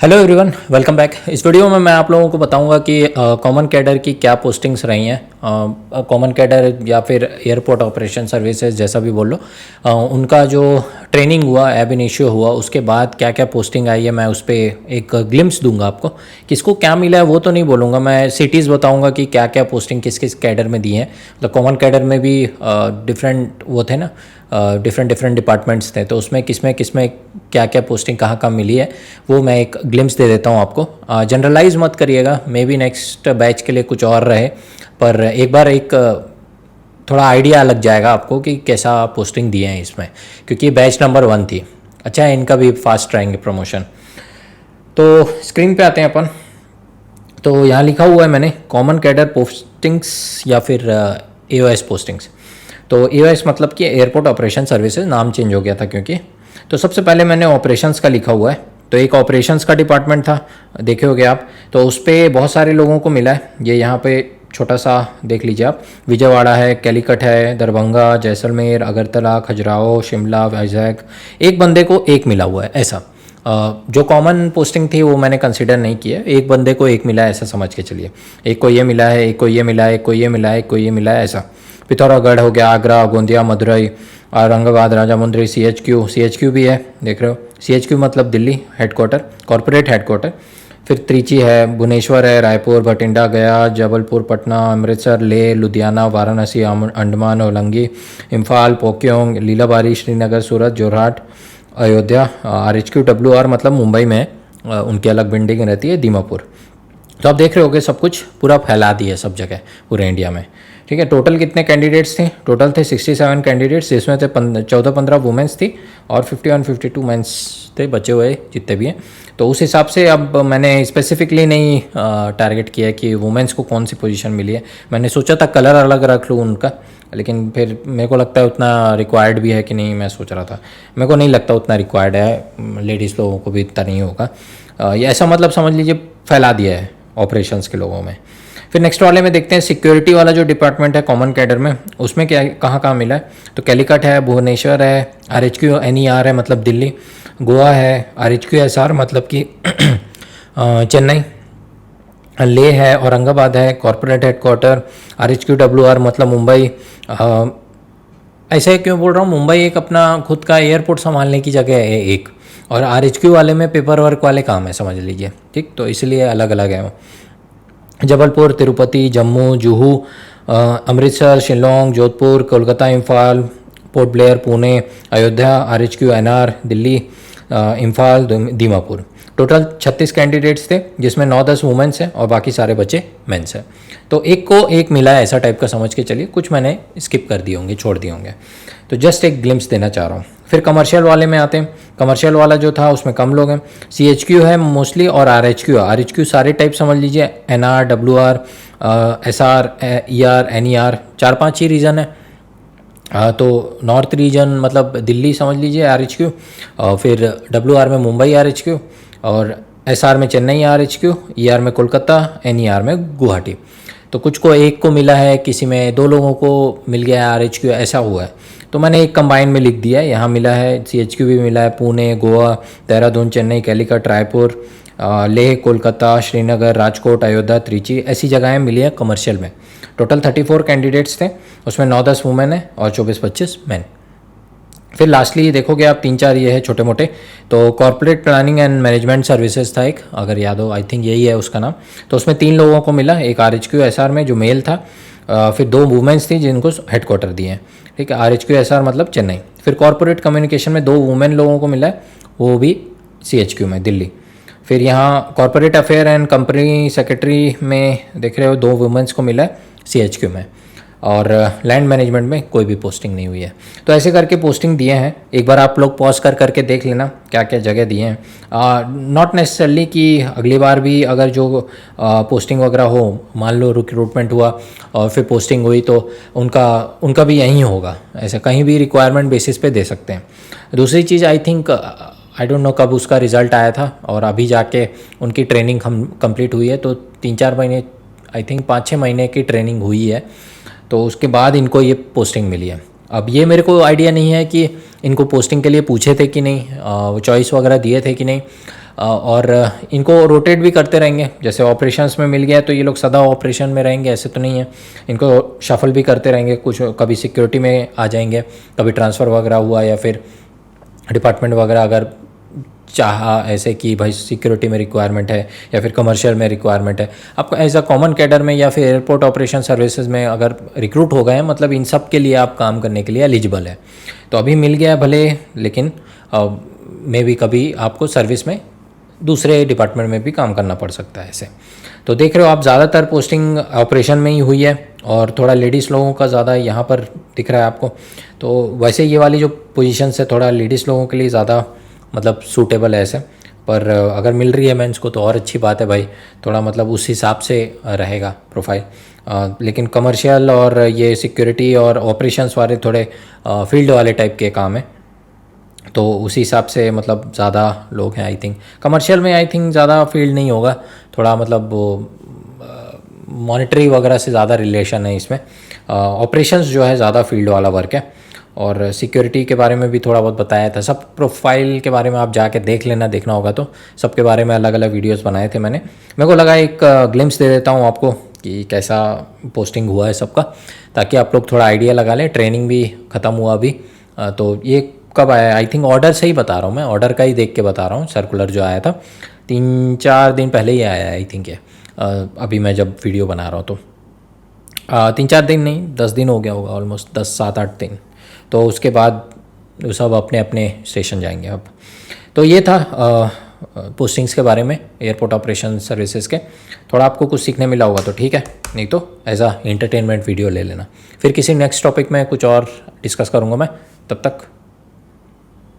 Hello everyone, welcome back. इस video में मैं आप लोगों को बताऊंगा कि कॉमन कैडर की क्या पोस्टिंग्स रही हैं। कॉमन कैडर या फिर एयरपोर्ट ऑपरेशन सर्विसेज जैसा भी बोल लो, उनका जो ट्रेनिंग हुआ, एब इनिशियो हुआ, उसके बाद क्या क्या पोस्टिंग आई है मैं उस पर एक ग्लिम्स दूंगा आपको। किसको क्या मिला है वो तो नहीं बोलूँगा, मैं सिटीज़ बताऊँगा कि क्या क्या पोस्टिंग किस किस कैडर में दी हैं। मतलब कॉमन कैडर में भी डिफरेंट वो थे ना, डिफरेंट डिपार्टमेंट्स थे, तो उसमें किसमें क्या क्या पोस्टिंग कहाँ कहाँ मिली है वो मैं एक ग्लिम्स दे देता हूँ आपको। जनरलाइज मत करिएगा, मे बी नेक्स्ट बैच के लिए कुछ और रहे, पर एक बार एक थोड़ा आइडिया लग जाएगा आपको कि कैसा पोस्टिंग दिए हैं इसमें, क्योंकि ये बैच नंबर 1 थी। अच्छा है, इनका भी फास्ट रहेंगे प्रमोशन। तो स्क्रीन पे आते हैं अपन। तो यहाँ लिखा हुआ है मैंने कॉमन कैडर पोस्टिंग्स या फिर एओएस पोस्टिंग्स। तो एओएस मतलब कि एयरपोर्ट ऑपरेशन सर्विसेज, नाम चेंज हो गया था क्योंकि। तो सबसे पहले मैंने ऑपरेशंस का लिखा हुआ है, तो एक ऑपरेशंस का डिपार्टमेंट था, देखे होगे आप। तो उस पर बहुत सारे लोगों को मिला है। ये यहाँ पे छोटा सा देख लीजिए आप, विजयवाड़ा है, कैलीकट है, दरभंगा, जैसलमेर, अगरतला, खजुराहो, शिमला, वाइजैक। एक बंदे को एक मिला हुआ है ऐसा। जो कॉमन पोस्टिंग थी वो मैंने कंसिडर नहीं किया, एक बंदे को एक मिला है ऐसा समझ के चलिए। एक को ये मिला है, एक को ये मिला है, एक को ये मिला है, एक को ये मिला है ऐसा। पिथौरागढ़ हो गया, Agra, Gondia, Madurai, Aurangabad, Rajahmundry, C H Q भी है, देख रहे हो। सी एच क्यू मतलब दिल्ली हेडक्वार्टर, कॉरपोरेट हेडक्वार्टर। फिर त्रिची है, भुवनेश्वर है, रायपुर, भटिंडा, गया, जबलपुर, पटना, अमृतसर, लेह, लुधियाना, वाराणसी, अंडमान, होलंगी, इम्फाल, पोक्योंग, लीलाबारी, श्रीनगर, सूरत, जोरहाट, अयोध्या। RHQ WR मतलब मुंबई में उनकी अलग बिल्डिंग रहती है, दीमापुर। तो आप देख रहे होगे सब कुछ पूरा फैला दिया सब जगह पूरे इंडिया में। ठीक है, टोटल कितने कैंडिडेट्स थे? टोटल थे 67 कैंडिडेट्स, जिसमें थे 14-15 वुमेंस थी और 51-52 मेंस थे, बचे हुए जितने भी हैं। तो उस हिसाब से अब मैंने स्पेसिफिकली नहीं टारगेट किया कि वुमेंस को कौन सी पोजीशन मिली है। मैंने सोचा था कलर अलग रख लूँ उनका, लेकिन फिर मेरे को लगता है उतना रिक्वायर्ड भी है कि नहीं, मैं सोच रहा था। मेरे को नहीं लगता उतना रिक्वायर्ड है, लेडीज़ लोगों को भी इतना नहीं होगा। ये ऐसा मतलब समझ लीजिए फैला दिया है ऑपरेशंस के लोगों में। फिर नेक्स्ट वाले में देखते हैं सिक्योरिटी वाला जो डिपार्टमेंट है कॉमन कैडर में, उसमें क्या कहाँ कहाँ मिला है। तो कैलीकट है, भुवनेश्वर है, RHQ NER है मतलब दिल्ली, गोवा है, RHQ SR मतलब कि चेन्नई, लेह है, औरंगाबाद है, कॉरपोरेट हेडक्वार्टर, RHQ WR मतलब मुंबई। ऐसे क्यों बोल रहा हूँ, मुंबई एक अपना खुद का एयरपोर्ट संभालने की जगह है एक, और RHQ वाले में पेपर वर्क वाले काम है समझ लीजिए। ठीक, तो इसलिए अलग अलग है वो। Jabalpur, Tirupati, Jammu, Juhu, Amritsar, Shillong, Jodhpur, Kolkata, Imphal, port Blair, Pune, Ayodhya, RHQ NR Delhi, Imphal, Dimapur. Total 36 candidates थे, जिसमें 9-10 वुमेंस हैं और बाकी सारे बच्चे मेंस हैं। तो एक को एक मिला है ऐसा टाइप का समझ के चलिए, कुछ मैंने स्किप कर दिए होंगे, छोड़ दिए होंगे। तो जस्ट एक ग्लिम्स देना चाह रहा हूँ। फिर कमर्शियल वाले में आते हैं। कमर्शियल वाला जो था उसमें कम लोग हैं। CHQ है मोस्टली और RHQ सारे टाइप समझ लीजिए, NR, WR, SR, ER, NER, 4-5 ही रीजन है। तो नॉर्थ रीजन मतलब दिल्ली समझ लीजिए RHQ, और फिर WR में मुंबई RHQ, और SR में चेन्नई RHQ, ER में कोलकाता, NER में गुवाहाटी। तो कुछ को एक को मिला है, किसी में 2 लोगों को मिल गया है RHQ, ऐसा हुआ है। तो मैंने एक कंबाइन में लिख दिया है, यहाँ मिला है CHQ भी मिला है, पुणे, गोवा, देहरादून, चेन्नई, कैलीकट, रायपुर, लेह, कोलकाता, श्रीनगर, राजकोट, अयोध्या, त्रिची, ऐसी जगहें मिली है कमर्शियल में। टोटल 34 कैंडिडेट्स थे, उसमें 9-10 वुमेन है और 24-25 मैन। फिर लास्टली देखोगे आप 3-4 ये है छोटे मोटे। तो corporate planning and management services था एक, अगर याद हो, आई थिंक यही है उसका नाम। तो उसमें 3 लोगों को मिला, एक RHQ SR में जो मेल था, फिर 2 वुमेन्स थी जिनको हेडक्वार्टर दिए हैं। ठीक है, RHQ SR मतलब चेन्नई। फिर कॉर्पोरेट कम्युनिकेशन में 2 वुमेन लोगों को मिला है, वो भी CHQ में दिल्ली। फिर यहाँ corporate affair and company secretary में देख रहे हो 2 वुमेन्स को मिला है CHQ में, और लैंड मैनेजमेंट में कोई भी पोस्टिंग नहीं हुई है। तो ऐसे करके पोस्टिंग दिए हैं, एक बार आप लोग पॉज करके देख लेना क्या क्या जगह दिए हैं। नॉट नेसेसरली कि अगली बार भी अगर जो पोस्टिंग वगैरह हो, मान लो रिक्रूटमेंट हुआ और फिर पोस्टिंग हुई, तो उनका भी यहीं होगा, ऐसा कहीं भी रिक्वायरमेंट बेसिस पे दे सकते हैं। दूसरी चीज़, I think I don't know कब उसका रिज़ल्ट आया था, और अभी जाके उनकी ट्रेनिंग कंप्लीट हुई है, तो 3-4 महीने, आई थिंक 5-6 महीने की ट्रेनिंग हुई है, तो उसके बाद इनको ये पोस्टिंग मिली है। अब ये मेरे को आइडिया नहीं है कि इनको पोस्टिंग के लिए पूछे थे कि नहीं, वो चॉइस वगैरह दिए थे कि नहीं, और इनको रोटेट भी करते रहेंगे। जैसे ऑपरेशंस में मिल गया तो ये लोग सदा ऑपरेशन में रहेंगे ऐसे तो नहीं है, इनको शफल भी करते रहेंगे। कुछ कभी सिक्योरिटी में आ जाएंगे, कभी ट्रांसफ़र वगैरह हुआ या फिर डिपार्टमेंट वगैरह अगर चाहा ऐसे कि भाई सिक्योरिटी में रिक्वायरमेंट है या फिर कमर्शियल में रिक्वायरमेंट है, आपको एज अ कॉमन कैडर में या फिर एयरपोर्ट ऑपरेशन सर्विसेज में अगर रिक्रूट हो गए हैं, मतलब इन सब के लिए आप काम करने के लिए एलिजिबल है। तो अभी मिल गया भले, लेकिन मे भी कभी आपको सर्विस में दूसरे डिपार्टमेंट में भी काम करना पड़ सकता है ऐसे। तो देख रहे हो आप, ज़्यादातर पोस्टिंग ऑपरेशन में ही हुई है और थोड़ा लेडीज़ लोगों का ज़्यादा यहाँ पर दिख रहा है आपको। तो वैसे ये वाली जो पोजीशन है थोड़ा लेडीज़ लोगों के लिए ज़्यादा मतलब सूटेबल है ऐसे, पर अगर मिल रही है मेंस को तो और अच्छी बात है भाई, थोड़ा मतलब उस हिसाब से रहेगा प्रोफाइल। लेकिन कमर्शियल और ये सिक्योरिटी और ऑपरेशंस वाले थोड़े फील्ड वाले टाइप के काम है, तो उसी हिसाब से मतलब ज़्यादा लोग हैं आई थिंक। कमर्शियल में आई थिंक ज़्यादा फील्ड नहीं होगा, थोड़ा मतलब वो मॉनिटरी वगैरह से ज़्यादा रिलेशन है इसमें। ऑपरेशंस जो है ज़्यादा फील्ड वाला वर्क है। और सिक्योरिटी के बारे में भी थोड़ा बहुत बताया था। सब प्रोफाइल के बारे में आप जाके देख लेना, देखना होगा तो सबके बारे में अलग अलग वीडियोस बनाए थे मैंने। मेरे को लगा एक ग्लिम्स दे देता हूँ आपको कि कैसा पोस्टिंग हुआ है सबका, ताकि आप लोग थोड़ा आइडिया लगा लें। ट्रेनिंग भी ख़त्म हुआ अभी, तो ये कब आया, आई थिंक ऑर्डर से ही बता रहा हूँ मैं, ऑर्डर का ही देख के बता रहा हूँ। सर्कुलर जो आया था 3-4 दिन पहले ही आया है आई थिंक ये, अभी मैं जब वीडियो बना रहा हूँ तो 3-4 दिन नहीं, 10 दिन हो गया होगा ऑलमोस्ट, 10-7-8 दिन। तो उसके बाद वो सब अपने अपने स्टेशन जाएंगे अब। तो ये था पोस्टिंग्स के बारे में, एयरपोर्ट ऑपरेशन सर्विसेज के। थोड़ा आपको कुछ सीखने मिला होगा तो ठीक है, नहीं तो एज अ एंटरटेनमेंट वीडियो ले लेना। फिर किसी नेक्स्ट टॉपिक में कुछ और डिस्कस करूँगा मैं, तब तक